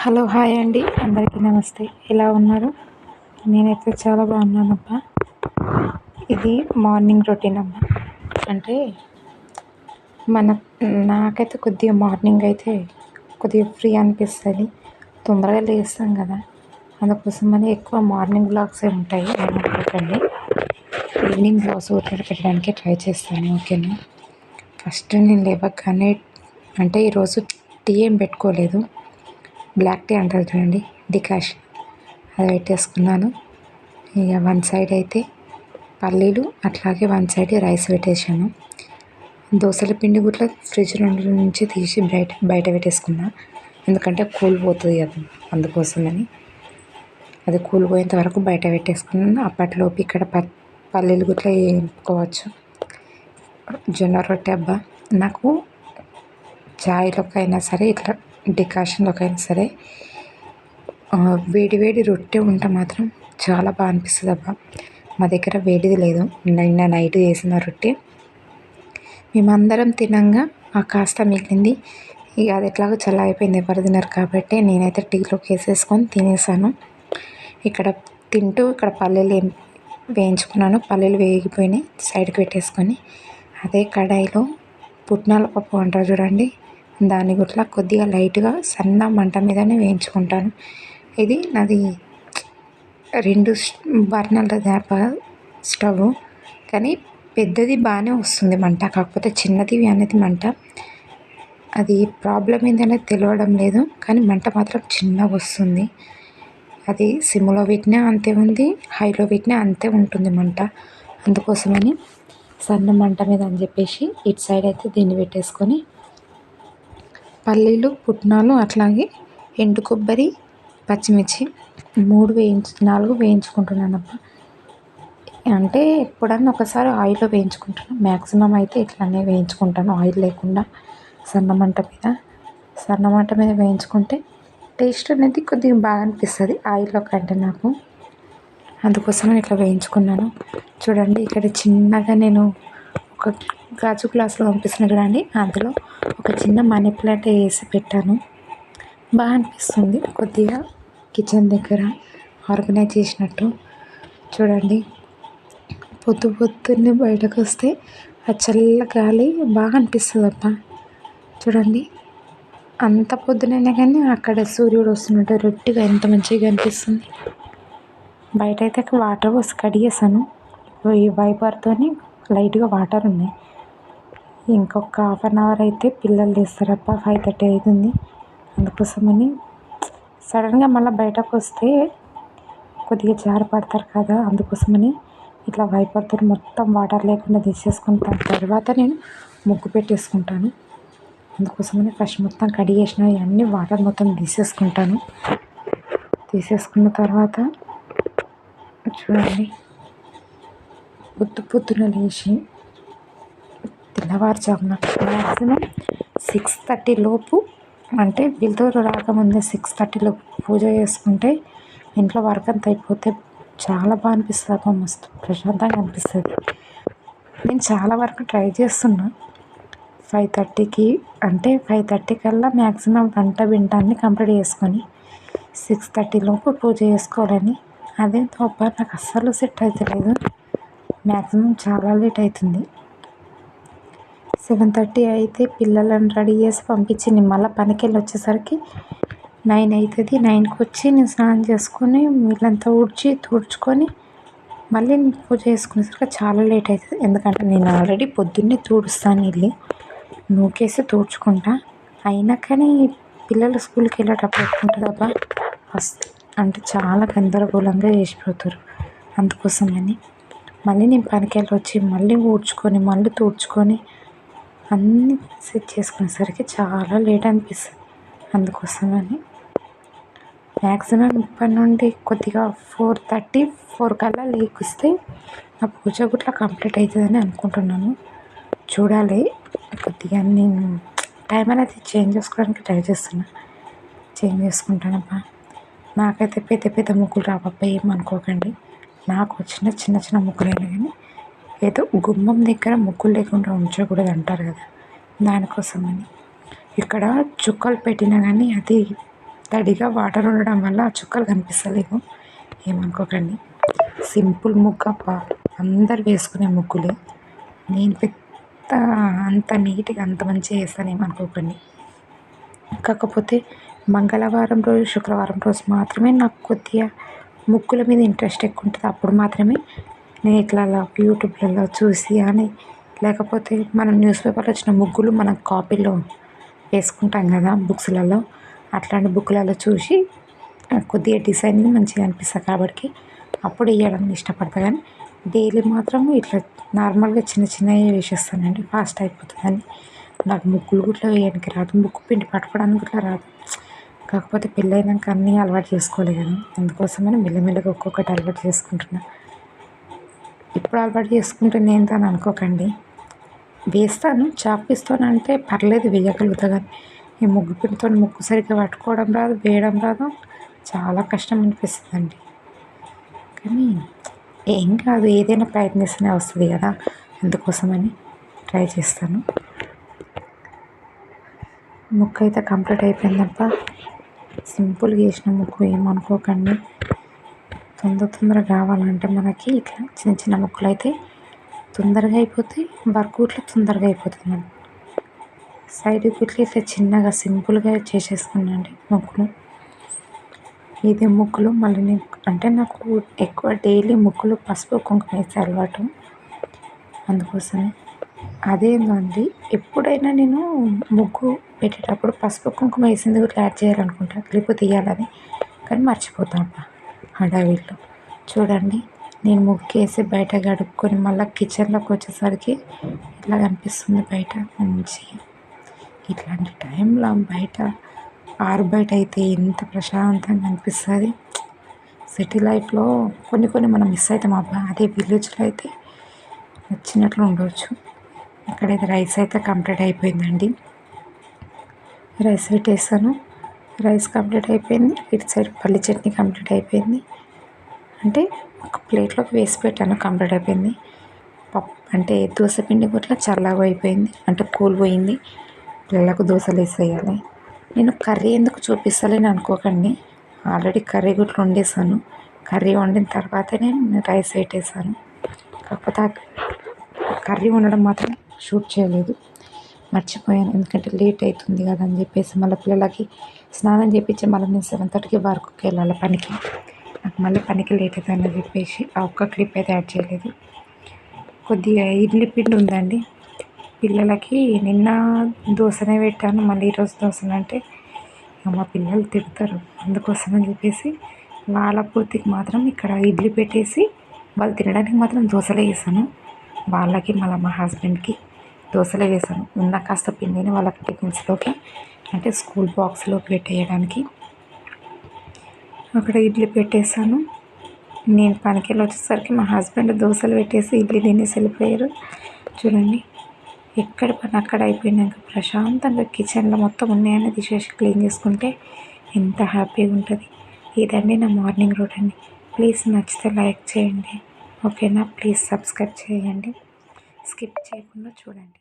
Hello hi అండి, అందరికీ నమస్తే. ఎలా ఉన్నారు? నేనైతే చాలా బాగున్నానబ్బా. ఇది మార్నింగ్ రొటీన్ అబ్బా. అంటే మన నాకైతే కొద్దిగా మార్నింగ్ అయితే కొద్దిగా ఫ్రీ అనిపిస్తుంది. తొందరగా లేస్తాం కదా, అందుకోసమని ఎక్కువ మార్నింగ్ బ్లాగ్సే ఉంటాయి. ఏమనుకోకండి, ఈవినింగ్ బ్లాగ్స్ కూడా పెట్టడానికి ట్రై చేస్తాను, ఓకేనా? ఫస్ట్ నేను లేవగానే అంటే ఈరోజు టీ ఏం పెట్టుకోలేదు, బ్లాక్ టీ అంటారు చూడండి, డికాషన్, అది పెట్టేసుకున్నాను. ఇక వన్ సైడ్ అయితే పల్లీలు, అట్లాగే వన్ సైడ్ రైస్ పెట్టేసాను. దోశల పిండి గుట్ల ఫ్రిడ్జ్ నుంచి తీసి బయట పెట్టేసుకున్నా, ఎందుకంటే కూల్ పోతుంది కదా, అందుకోసమని. అది కూల్ పోయేంత వరకు బయట పెట్టేసుకున్నాను. అప్పట్లోపు ఇక్కడ పల్లీలు గుట్ల వేపుకోవచ్చు. జొన్న రొట్టె అబ్బా, నాకు చాయ్లోకైనా సరే, ఇట్లా డికాషన్లోకైనా సరే వేడి వేడి రొట్టె ఉంటే మాత్రం చాలా బాగా అనిపిస్తుంది అబ్బా. మా దగ్గర వేడిది లేదు, నిన్న నైట్ చేసిన రొట్టె మేమందరం తినంగా ఆ కాస్త మిగిలింది. ఇక అది ఎట్లాగో చల్లారిపోయింది, ఎవరు తినరు కాబట్టి నేనైతే టీలోకి వేసేసుకొని తినేసాను. ఇక్కడ తింటూ ఇక్కడ పల్లీలు వేయించుకున్నాను. పల్లీలు వేగిపోయినాయి, సైడ్కి పెట్టేసుకొని అదే కడాయిలో పుట్నాల పప్పు అంటారు చూడండి, దాని గుట్ల కొద్దిగా లైట్గా సన్న మంట మీదనే వేయించుకుంటాను. ఇది నాది 2 బర్నర్ల స్టవ్, కానీ పెద్దది బాగానే వస్తుంది మంట, కాకపోతే చిన్నది అనేది మంట. అది ప్రాబ్లం ఏంటనేది తెలియడం లేదు, కానీ మంట మాత్రం చిన్నగా వస్తుంది. అది సిమ్లో పెట్టినా అంతే ఉంది, హైలో పెట్టినా అంతే ఉంటుంది మంట. అందుకోసమని సన్న మంట మీద అని చెప్పేసి ఇటు సైడ్ అయితే దీన్ని పెట్టేసుకొని పల్లీలు, పుట్నాలు, అట్లాగే ఎండు కొబ్బరి, పచ్చిమిర్చి 4 వేయించుకుంటున్నాను అబ్బా. అంటే ఎప్పుడన్నా ఒకసారి ఆయిల్లో వేయించుకుంటాను, మ్యాక్సిమం అయితే ఇట్లానే వేయించుకుంటాను, ఆయిల్ లేకుండా సన్న మంట మీద వేయించుకుంటే టేస్ట్ అనేది కొద్దిగా బాగా అనిపిస్తుంది ఆయిల్లో కంటే నాకు. అందుకోసమని ఇట్లా వేయించుకున్నాను. చూడండి, ఇక్కడ చిన్నగా నేను ఒక గాజు గ్లాసులో పంపిస్తున్నా చూడండి, అందులో ఒక చిన్న మనీ ప్లాంట్ వేసి పెట్టాను. బాగా అనిపిస్తుంది, కొద్దిగా కిచెన్ దగ్గర ఆర్గనైజ్ చేసినట్టు. చూడండి, పొద్దున్నే బయటకు వస్తే ఆ చల్ల గాలి బాగా అనిపిస్తుంది అబ్బా. చూడండి, అంత పొద్దునైనా కానీ అక్కడ సూర్యుడు వస్తున్నట్టు రొట్టిగా ఎంత మంచిగా అనిపిస్తుంది. బయట అయితే వాటర్ పోసి కడిగేసాను, ఈ వైపర్తో లైట్గా వాటర్ ఉన్నాయి. ఇంకొక 1/2 అయితే పిల్లలు లేస్తారప్ప, 5:30 అవుతుంది. అందుకోసమని సడన్గా మళ్ళీ బయటకు వస్తే కొద్దిగా జారి పడతారు కదా, అందుకోసమని ఇట్లా వైపర్తో మొత్తం వాటర్ లేకుండా తీసేసుకున్న తర్వాత నేను ముగ్గు పెట్టేసుకుంటాను. అందుకోసమని ఫస్ట్ మొత్తం కడిగేసిన ఇవన్నీ వాటర్ మొత్తం తీసేసుకుంటాను. తీసేసుకున్న తర్వాత చూడండి, పొద్దున లేచి తెల్లవారుజామున మ్యాక్సిమం 6:30 లోపు, అంటే వెళ్తురు రాకముందే 6:30 లోపు పూజ చేసుకుంటే ఇంట్లో వర్క్ అంతా అయిపోతే చాలా బాగా అనిపిస్తుంది అబ్బా, మస్తు ప్రశాంతంగా అనిపిస్తుంది. నేను చాలా వరకు ట్రై చేస్తున్నా 5:30కి, అంటే 5:30 కల్లా మ్యాక్సిమం వంట అన్ని కంప్లీట్ చేసుకొని 6:30 లోపు పూజ చేసుకోవాలని. అదే తప్ప నాకు అస్సలు సెట్ అవుతలేదు, మ్యాక్సిమం చాలా లేట్ అవుతుంది. 7:30 అయితే పిల్లలను రెడీ చేసి పంపించి నేను మళ్ళీ పనికి వెళ్ళి వచ్చేసరికి 9 అవుతుంది. 9కి వచ్చి నేను స్నానం చేసుకొని వీళ్ళంతా తుడుచుకొని మళ్ళీ నేను పూజ చేసుకునేసరికి చాలా లేట్ అవుతుంది. ఎందుకంటే నేను ఆల్రెడీ పొద్దున్నే తుడుస్తాను, ఇల్లు నూకేసి తుడుచుకుంటా. అయినా కానీ పిల్లలు స్కూల్కి వెళ్ళేటప్పుడు ఎట్లుంటుంది అబ్బా, అంటే చాలా గందరగోళంగా చేసిపోతారు. అందుకోసమని మళ్ళీ నేను పనికి వెళ్ళి వచ్చి మళ్ళీ మళ్ళీ తుడుచుకొని అన్నీ సెట్ చేసుకునేసరికి చాలా లేట్ అనిపిస్తుంది. అందుకోసమని మ్యాక్సిమం ఇప్పటి నుండి కొద్దిగా 4:30 కల్లా లేపిస్తే నా పూజ గుట్లా కంప్లీట్ అవుతుందని అనుకుంటున్నాను. చూడాలి, కొద్దిగా నేను టైం అనేది చేంజ్ చేసుకోవడానికి ట్రై చేసుకుంటానబ్బా. నాకైతే పెద్ద పెద్ద ముగ్గులు రావబ్బా, ఏమనుకోకండి. నాకు వచ్చిన చిన్న చిన్న ముగ్గులైనా కానీ ఏదో గుమ్మం దగ్గర ముగ్గులు లేకుండా ఉంచకూడదు అంటారు కదా, దానికోసమని. ఇక్కడ చుక్కలు పెట్టినా కానీ అది తడిగా వాటర్ ఉండడం వల్ల ఆ చుక్కలు కనిపిస్తలేవు, ఏమనుకోకండి. సింపుల్ ముగ్గు అబ్బ, అందరు వేసుకునే ముగ్గులే. నేను పెద్ద అంత నీట్గా అంత మంచిగా వేస్తాను, ఏమనుకోకండి. కాకపోతే మంగళవారం రోజు, శుక్రవారం రోజు మాత్రమే నాకు కొద్దిగా ముగ్గుల మీద ఇంట్రెస్ట్ ఎక్కువ ఉంటుంది. అప్పుడు మాత్రమే నేను ఇట్లా యూట్యూబ్లలో చూసి అని, లేకపోతే మనం న్యూస్ పేపర్లో వచ్చిన ముగ్గులు మనం కాపీలో వేసుకుంటాం కదా బుక్స్లలో, అట్లాంటి బుక్లలో చూసి కొద్దిగా డిజైనింగ్ మంచిగా అనిపిస్తుంది కాబట్టి అప్పుడు వేయడానికి ఇష్టపడతా. కానీ డైలీ మాత్రం ఇట్లా నార్మల్గా చిన్న చిన్నవి వేసేస్తానండి, ఫాస్ట్ అయిపోతుందని. నాకు ముగ్గులు కూడా వేయడానికి రాదు, ముగ్గు పిండి పట్టుకోవడానికి కూడా రాదు. కాకపోతే పెళ్ళైనాక అన్నీ అలవాటు చేసుకోవాలి కదా, అందుకోసమని మెల్లమెల్లగా ఒక్కొక్కటి అలవాటు చేసుకుంటున్నా. ఇప్పుడు అలవాటు చేసుకుంటున్నా ఏంటని అనుకోకండి. వేస్తాను చాక్ పీస్‌తోని అంటే పర్లేదు, వేయగలుగుతా. కానీ ఈ ముగ్గు పిండితో ముగ్గు సరిగ్గా పట్టుకోవడం రాదు, వేయడం రాదు, చాలా కష్టం అనిపిస్తుందండి. కానీ ఏం కాదు, ఏదైనా ప్రయత్నిస్తూనే వస్తుంది కదా, అందుకోసమని ట్రై చేస్తాను. ముగ్గు అయితే కంప్లీట్ అయిపోయిందప్ప. సింపుల్గా వేసిన ముగ్గు, ఏమనుకోకండి. తొందరగా కావాలంటే మనకి ఇట్లా చిన్న చిన్న ముగ్గులు అయితే తొందరగా అయిపోతాయి, వర్క్ ఇట్లా తొందరగా అయిపోతుంది. మనం సైడ్ ఇట్లా చిన్నగా సింపుల్గా చేసేసుకున్నాండి ముగ్గులు. ఇది ముగ్గులు మళ్ళీ నేను అంటే నాకు ఎక్కువ డైలీ ముగ్గులు పసుపు కుంకుమ వేసే అలవాటు, అందుకోసమే. అదేంటండి, ఎప్పుడైనా నేను ముగ్గు పెట్టేటప్పుడు పసుపు కుంకుమ వేసింది కూడా యాడ్ చేయాలనుకుంటాను, లేకపోతే వేయాలని, కానీ మర్చిపోతాను హడావిడిలో. చూడండి, నేను ముగ్గు వేసి బయట కడుక్కొని మళ్ళీ కిచెన్లోకి వచ్చేసరికి ఇట్లా కనిపిస్తుంది బయట మంచిగా. ఇట్లాంటి టైంలో బయట ఆరుబయట అయితే ఎంత ప్రశాంతంగా అనిపిస్తుంది. సిటీ లైఫ్లో కొన్ని కొన్ని మనం మిస్ అవుతాం అబ్బా, అదే విలేజ్లో అయితే నచ్చినట్లు ఉండవచ్చు. ఇక్కడైతే రైస్ అయితే కంప్లీట్ అయిపోయిందండి, రైస్ పెట్టేస్తాను. రైస్ కంప్లీట్ అయిపోయింది, ఇటు సైడ్ పల్లి చట్నీ కంప్లీట్ అయిపోయింది. అంటే ఒక ప్లేట్లోకి వేసి పెట్టాను, కంప్లీట్ అయిపోయింది. పప్పు అంటే దోశ పిండి కూడా చల్లగా అయిపోయింది, అంటే కూల్ పోయింది. పిల్లలకు దోశలు వేసేయాలి. నేను కర్రీ ఎందుకు చూపిస్తలేను అనుకోకండి, ఆల్రెడీ కర్రీ కూడా వండేసాను. కర్రీ వండిన తర్వాతే నేను రైస్ పెట్టేసాను. కాకపోతే కర్రీ వండడం మాత్రం షూట్ చేయలేదు, మర్చిపోయాను. ఎందుకంటే లేట్ అవుతుంది కదా అని చెప్పేసి, మళ్ళీ పిల్లలకి స్నానం చేయించి మళ్ళీ నేను 7:30కి వర్క్కి వెళ్ళాలి పనికి. నాకు మళ్ళీ పనికి లేట్ అవుతుందని చెప్పేసి ఆ ఒక్క క్లిప్ అయితే యాడ్ చేయలేదు. కొద్దిగా ఇడ్లీ పిండి ఉందండి, పిల్లలకి నిన్న దోశనే పెట్టాను, మళ్ళీ ఈరోజు దోశలు అంటే మా పిల్లలు తిడతారు. అందుకోసమని చెప్పేసి వాళ్ళ పూర్తికి మాత్రం ఇక్కడ ఇడ్లీ పెట్టేసి వాళ్ళు తినడానికి మాత్రం దోశలే వేసాను. వాళ్ళకి మళ్ళీ మా హస్బెండ్కి దోశలే వేసాను. ఉన్న కాస్త పిండిని వాళ్ళకి టిఫిన్స్లోకి అంటే స్కూల్ బాక్స్లోకి పెట్టేయడానికి అక్కడ ఇడ్లీ పెట్టేసాను. నేను పనికి వెళ్ళి వచ్చేసరికి మా హస్బెండ్ దోశలు పెట్టేసి ఇడ్లీ తినేసి వెళ్ళిపోయారు. చూడండి, ఎక్కడ పని అక్కడ అయిపోయినాక ప్రశాంతంగా కిచెన్లో మొత్తం ఉన్నాయని తీసేసి క్లీన్ చేసుకుంటే ఎంత హ్యాపీగా ఉంటుంది. ఇదండి నా మార్నింగ్ రొటీన్. ప్లీజ్ నచ్చితే లైక్ చేయండి, ఓకేనా? ప్లీజ్ సబ్స్క్రైబ్ చేయండి, స్కిప్ చేయకుండా చూడండి.